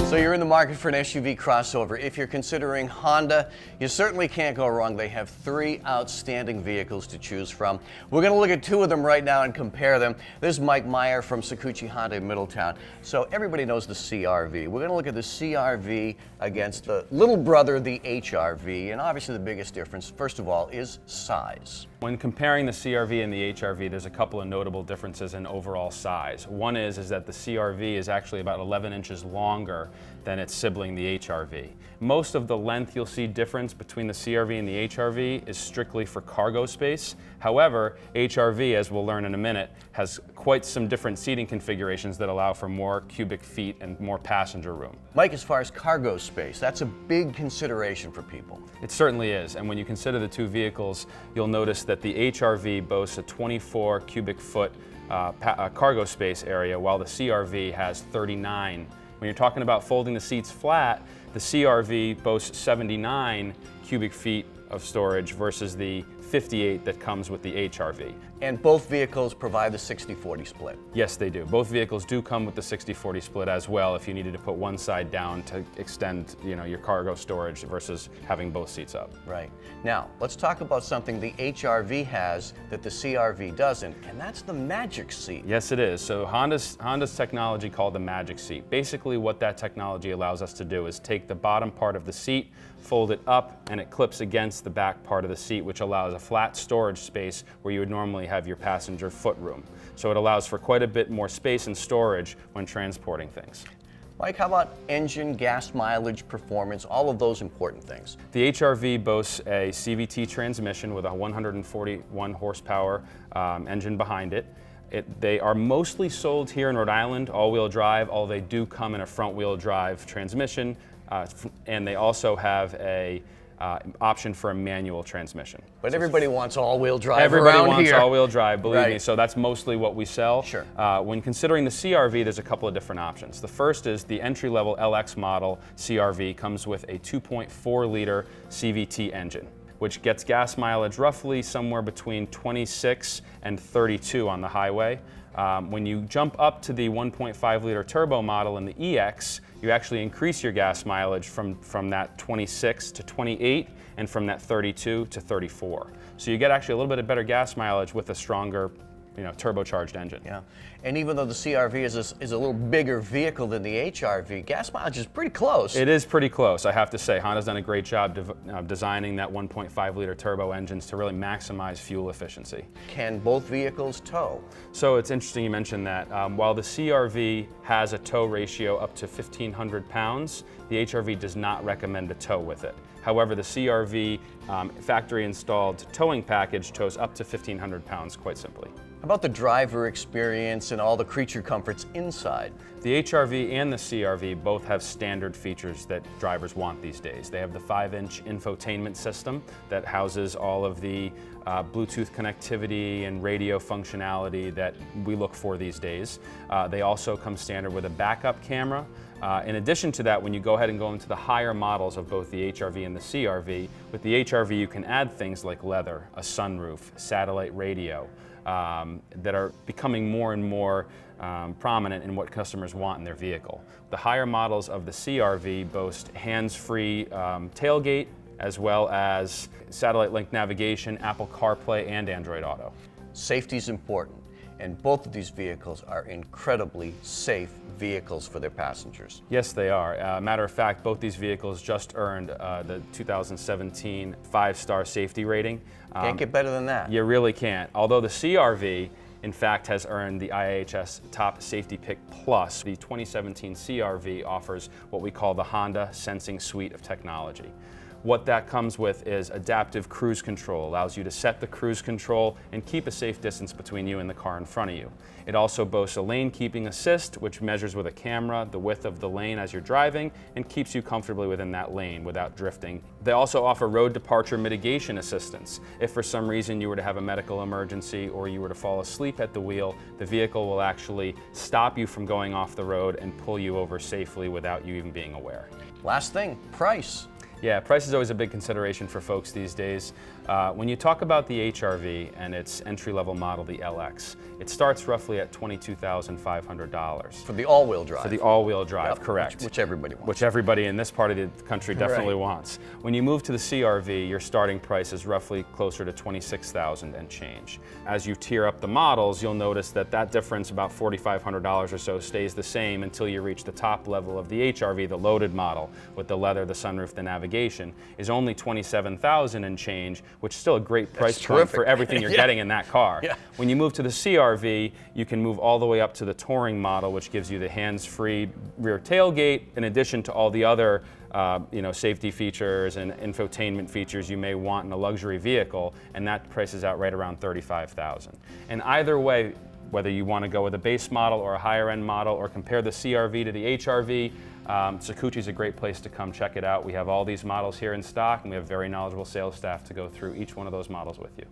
So you're in the market for an SUV crossover. If you're considering Honda, you certainly can't go wrong. They have three outstanding vehicles to choose from. We're going to look at two of them right now and compare them. This is Mike Meyer from Saccucci Honda in Middletown. So everybody knows the CRV. We're going to look at the CRV against the little brother, the HRV. And obviously the biggest difference, first of all, is size. When comparing the CRV and the HRV, there's a couple of notable differences in overall size. One is that the CRV is actually about 11 inches longer than its sibling, the HRV. Most of the length you'll see difference between the CRV and the HRV is strictly for cargo space. However, HRV, as we'll learn in a minute, has quite some different seating configurations that allow for more cubic feet and more passenger room. Mike, as far as cargo space, that's a big consideration for people. It certainly is, and when you consider the two vehicles, you'll notice that the HRV boasts a 24 cubic foot cargo space area, while the CRV has 39. When you're talking about folding the seats flat, the CRV boasts 79 cubic feet of storage versus the 58 that comes with the HRV. And both vehicles provide the 60-40 split. Yes, they do. Both vehicles do come with the 60-40 split as well if you needed to put one side down to extend, your cargo storage versus having both seats up. Right. Now, let's talk about something the HRV has that the CRV doesn't, and that's the magic seat. Yes, it is. So Honda's technology called the magic seat. Basically what that technology allows us to do is take the bottom part of the seat, fold it up, and it clips against the back part of the seat, which allows a flat storage space where you would normally have your passenger footroom. So it allows for quite a bit more space and storage when transporting things. Mike, how about engine, gas mileage, performance, all of those important things? The HRV boasts a CVT transmission with a 141 horsepower engine behind it. They are mostly sold here in Rhode Island, all-wheel drive, although they do come in a front-wheel drive transmission, and they also have a option for a manual transmission. But everybody wants all-wheel drive Everybody around wants here. all-wheel drive, believe Right. me, so that's mostly what we sell. Sure. When considering the CRV, there's a couple of different options. The first is the entry-level LX model CRV comes with a 2.4-liter CVT engine, which gets gas mileage roughly somewhere between 26 and 32 on the highway. When you jump up to the 1.5-liter turbo model in the EX, you actually increase your gas mileage from that 26 to 28 and from that 32 to 34. So you get actually a little bit of better gas mileage with a stronger turbocharged engine. Yeah, and even though the CRV is a little bigger vehicle than the HRV, gas mileage is pretty close. It is pretty close, I have to say. Honda's done a great job designing that 1.5-liter turbo engines to really maximize fuel efficiency. Can both vehicles tow? So it's interesting you mentioned that. While the CRV has a tow ratio up to 1,500 pounds, the HRV does not recommend a tow with it. However, the CRV factory-installed towing package tows up to 1,500 pounds quite simply. How about the driver experience and all the creature comforts inside? The HRV and the CRV both have standard features that drivers want these days. They have the 5-inch infotainment system that houses all of the Bluetooth connectivity and radio functionality that we look for these days. They also come standard with a backup camera. In addition to that, when you go ahead and go into the higher models of both the HRV and the CRV, with the HRV you can add things like leather, a sunroof, satellite radio, that are becoming more and more prominent in what customers want in their vehicle. The higher models of the CRV boast hands-free tailgate, as well as satellite link navigation, Apple CarPlay, and Android Auto. Safety is important, and both of these vehicles are incredibly safe vehicles for their passengers. Yes, they are. Matter of fact, both these vehicles just earned the 2017 5-star safety rating. Can't get better than that. You really can't. Although the CRV, in fact, has earned the IIHS Top Safety Pick Plus. The 2017 CRV offers what we call the Honda Sensing Suite of technology. What that comes with is adaptive cruise control, allows you to set the cruise control and keep a safe distance between you and the car in front of you. It also boasts a lane keeping assist, which measures with a camera the width of the lane as you're driving and keeps you comfortably within that lane without drifting. They also offer road departure mitigation assistance. If for some reason you were to have a medical emergency or you were to fall asleep at the wheel, the vehicle will actually stop you from going off the road and pull you over safely without you even being aware. Last thing, price. Yeah, price is always a big consideration for folks these days. When you talk about the HRV and its entry-level model, the LX, It starts roughly at $22,500. For the all-wheel drive. For the all-wheel drive, Yep, correct. which everybody wants. Which everybody in this part of the country definitely Right. wants. When you move to the CRV, your starting price is roughly closer to $26,000 and change. As you tier up the models, you'll notice that that difference, about $4,500 or so, stays the same until you reach the top level of the HRV, the loaded model, with the leather, the sunroof, the navigation, is only $27,000 and change, which is still a great price point terrific. for everything you're Yeah. getting in that car. Yeah. When you move to the CRV, you can move all the way up to the touring model, which gives you the hands-free rear tailgate, in addition to all the other safety features and infotainment features you may want in a luxury vehicle, and that prices out right around $35,000. And either way, whether you want to go with a base model or a higher end model or compare the CRV to the HRV, Saccucci is a great place to come check it out. We have all these models here in stock, and we have very knowledgeable sales staff to go through each one of those models with you.